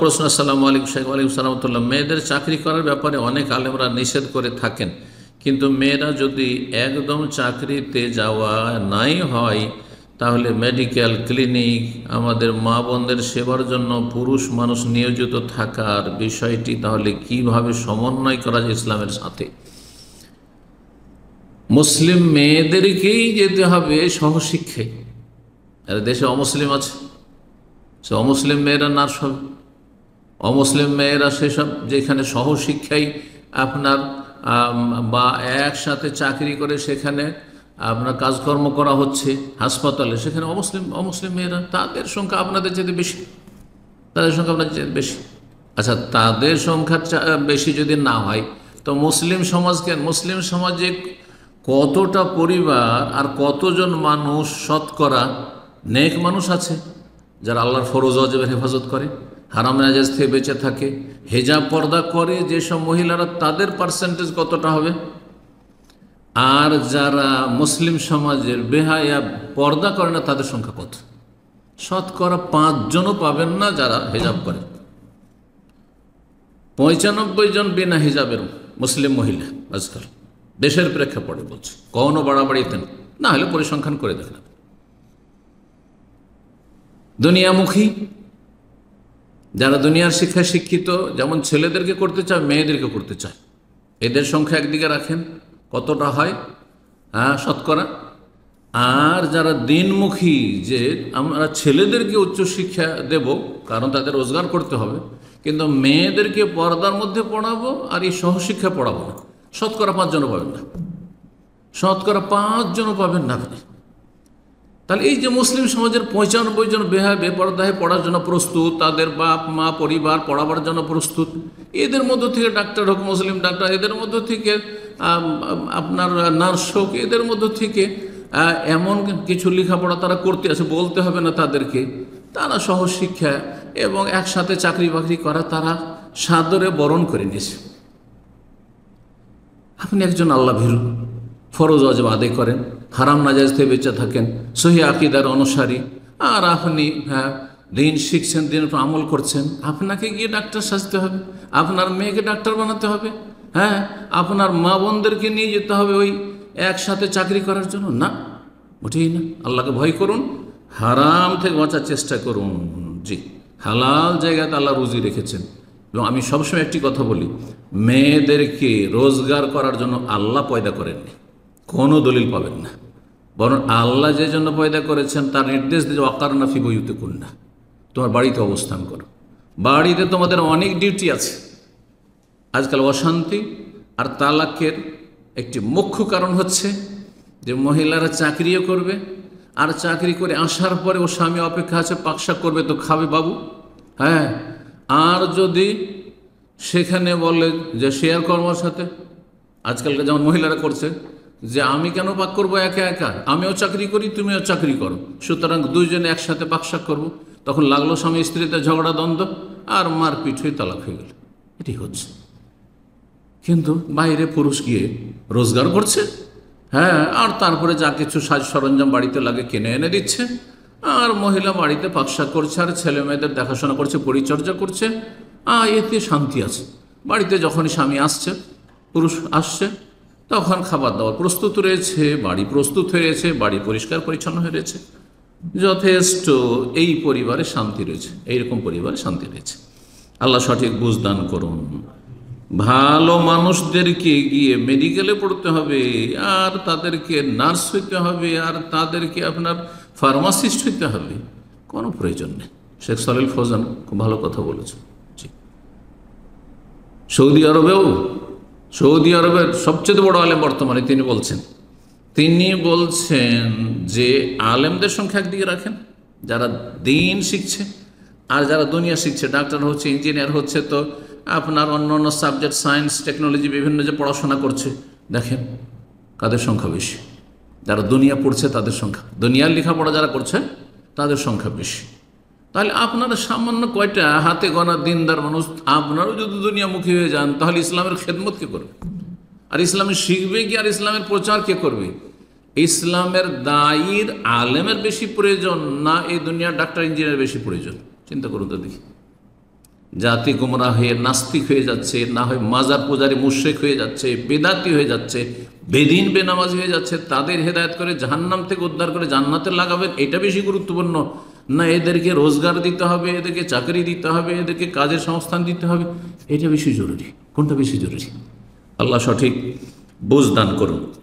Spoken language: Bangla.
প্রশ্ন। আসসালামু আলাইকুম শেখ। ওয়ালাইকুম সালামতুল্লাহ। মেয়েদের চাকরি করার ব্যাপারে অনেক আলেমরা নিষেধ করে থাকেন, কিন্তু মেয়েরা যদি একদম চাকরিতে যাওয়া নাই হয় তাহলে মেডিকেল ক্লিনিক, আমাদের মা বোনদের সেবার জন্য পুরুষ মানুষ নিয়োজিত থাকার বিষয়টি তাহলে কিভাবে সমন্বয় করা যায় ইসলামের সাথে? মুসলিম মেয়েদেরকেই যেতে হবে সহশিক্ষায়। আর দেশে অমুসলিম আছে, সে অমুসলিম মেয়েরা নার্স হবে, অমুসলিম মেয়েরা সেসব যেখানে সহশিক্ষায় আপনার বা একসাথে চাকরি করে সেখানে আপনার কাজকর্ম করা হচ্ছে হাসপাতালে, সেখানে অমুসলিম মেয়েরা, তাদের সংখ্যা আপনাদের যেতে বেশি, তাদের সংখ্যা আপনাদের যেতে বেশি। আচ্ছা, তাদের সংখ্যা বেশি যদি না হয় তো মুসলিম সমাজকে, মুসলিম সমাজে কতটা পরিবার আর কতজন মানুষ শতকরা নেক মানুষ আছে যারা আল্লাহর ফরজ ওয়াজিবের হেফাজত করে, হারাম নাজায়েজ থেকে বেঁচে থাকে, হেজাব পর্দা করে যেসব মহিলারা, তাদের পার্সেন্টেজ কতটা হবে? আর যারা মুসলিম সমাজের বেহায়া পর্দা করে না তাদের সংখ্যা কত? শতকরা 5 জনও পাবেন না যারা হেজাব করে। 95 জন বিনা হিজাবের মুসলিম মহিলা আজকাল দেশের প্রেক্ষাপটে বলছে, কখনো বাড়াবাড়িতে না হলে পরিসংখ্যান করে দেখেন। দুনিয়ামুখী যারা দুনিয়ার শিক্ষায় শিক্ষিত, যেমন ছেলেদেরকে করতে চায় মেয়েদেরকে করতে চায়, এদের সংখ্যা একদিকে রাখেন কতটা হয় শতকরা। আর যারা দিনমুখী, যে আমরা ছেলেদেরকে উচ্চশিক্ষা দেব কারণ তাদের রোজগার করতে হবে, কিন্তু মেয়েদেরকে পর্দার মধ্যে পড়াবো আর এই সহশিক্ষা পড়াবো না, শতকরা 5 জনও পাবেন না, শতকরা 5 জনও পাবেন না। তাহলে এই যে মুসলিম সমাজের 95 জন বেপর্দায় পড়ার জন্য প্রস্তুত, তাদের বাপ মা পরিবার পড়াবার জন্য প্রস্তুত, এদের মধ্য থেকে ডাক্তার হোক, মুসলিম ডাক্তার, এদের মধ্য থেকে আপনার নার্স হোক, এদের মধ্য থেকে এমন কিছু লেখাপড়া তারা করতে আছে, বলতে হবে না তাদেরকে, তারা সহশিক্ষা এবং একসাথে চাকরি বাকরি করা তারা সাদরে বরণ করে নিয়েছে। আপনি একজন আল্লাহ ভীরু, ফরজ ওয়াজিব আদায় করেন, হারাম নাজায়েজ থেকে বেঁচে থাকেন, সহি আকীদার অনুসারী, আর আপনি দিন শিখছেন, দিনের উপর আমল করছেন, আপনাকে গিয়ে ডাক্তার সাজতে হবে, আপনার মেয়েকে ডাক্তার বানাতে হবে, আপনার মা বোনদেরকে নিয়ে যেতে হবে ওই একসাথে চাকরি করার জন্য? না, মোটেই না। আল্লাহকে ভয় করুন, হারাম থেকে বাঁচার চেষ্টা করুন। জি, হালাল জায়গাতে আল্লাহ রুজি রেখেছেন। এবং আমি সবসময় একটি কথা বলি, মেয়েদেরকে রোজগার করার জন্য আল্লাহ পয়দা করেননি, কোনো দলিল পাবেন না, বরং আল্লাহ যে জন্য পয়দা করেছেন তার নির্দেশ দিয়ে ওয়াকারনা ফি বুয়ুতিকুন্না, তোমার বাড়িতে অবস্থান করো, বাড়িতে তোমাদের অনেক ডিউটি আছে। আজকাল অশান্তি আর তালাকের একটি মুখ্য কারণ হচ্ছে যে মহিলারা চাকরিও করবে, আর চাকরি করে আসার পরে ও স্বামী অপেক্ষা আছে, পাকশাক করবে তো খাবে বাবু, আর যদি সেখানে বলে যে শেয়ার কর্মার সাথে, আজকালকার যেমন মহিলারা করছে যে আমি কেন পাক করবো একা একা, আমিও চাকরি করি তুমিও চাকরি করো, সুতরাং দুইজনে একসাথে পাকশাক করবো, তখন লাগলো স্বামী স্ত্রীতে ঝগড়া দ্বন্দ্ব আর মারপিট হয়ে তালাক হয়ে গেল। এটি হচ্ছে। কিন্তু বাইরে পুরুষ গিয়ে রোজগার করছে, আর তারপরে যা কিছু সাজ সরঞ্জাম বাড়িতে লাগে কিনে এনে দিচ্ছে, আর মহিলা বাড়িতে পাকশাক করছে আর ছেলে মেয়েদের দেখাশোনা করছে, পরিচর্যা করছে, এতে শান্তি আছে। বাড়িতে যখনই স্বামী আসছে, পুরুষ আসছে, তখন খাবার দাবার প্রস্তুত রয়েছে, বাড়ি প্রস্তুত হয়েছে, বাড়ি পরিষ্কার পরিচ্ছন্ন হয়ে রয়েছে, যথেষ্ট। এই পরিবারে শান্তি রয়েছে, এইরকম পরিবারে শান্তি রয়েছে। আল্লাহ সঠিক বুঝদান করুন। ভালো মানুষদেরকে গিয়ে মেডিকেলে পড়তে হবে, আর তাদেরকে নার্স হইতে হবে, আর তাদেরকে আপনার ফার্মাসিস্ট হইতে হবে, কোনো প্রয়োজন নেই। শেখ সালিল ফৌজান খুব ভালো কথা বলেছেন। সৌদি আরবের সবচেয়ে বড় আলেম বর্তমানে তিনি বলছেন যে আলেমদের সংখ্যা একদিকে রাখেন, যারা দিন শিখছে আর যারা দুনিয়া শিখছে, ডাক্তার হচ্ছে, ইঞ্জিনিয়ার হচ্ছে, তো আপনার অন্য অন্য সাবজেক্ট, সায়েন্স, টেকনোলজি, বিভিন্ন যে পড়াশোনা করছে, দেখেন কাদের সংখ্যা বেশি? যারা দুনিয়া পড়ছে তাদের সংখ্যা, দুনিয়ার লেখাপড়া যারা করছে তাদের সংখ্যা বেশি। তাহলে আপনারা সামান্য কয়টা হাতে গোনা দিনদার মানুষ, আপনারাও যদি দুনিয়ামুখী হয়ে যান, তাহলে ইসলামের খেদমত কে করবে? আর ইসলামে শিখবে কি, আর ইসলামের প্রচার কে করবে? ইসলামের দায়ীর আলেমের বেশি প্রয়োজন না এই দুনিয়ার ডাক্তার ইঞ্জিনিয়ার বেশি প্রয়োজন? চিন্তা করুন তো দেখি। জাতি গুমরা হয়ে নাস্তিক হয়ে যাচ্ছে, না হয় মাজার পূজারী মুশরিক হয়ে যাচ্ছে, বেদাতি হয়ে যাচ্ছে, বেদিন বেনামাজি হয়ে যাচ্ছে, তাদের হেদায়েত করে জাহান্নাম থেকে উদ্ধার করে জান্নাতে লাগাবেন, এটা বেশি গুরুত্বপূর্ণ না এদেরকে রোজগার দিতে হবে, এদেরকে চাকরি দিতে হবে, এদেরকে কাজের সংস্থান দিতে হবে? এটা বেশি জরুরি। কোনটা বেশি জরুরি? আল্লাহ সঠিক বুঝ দান করুন।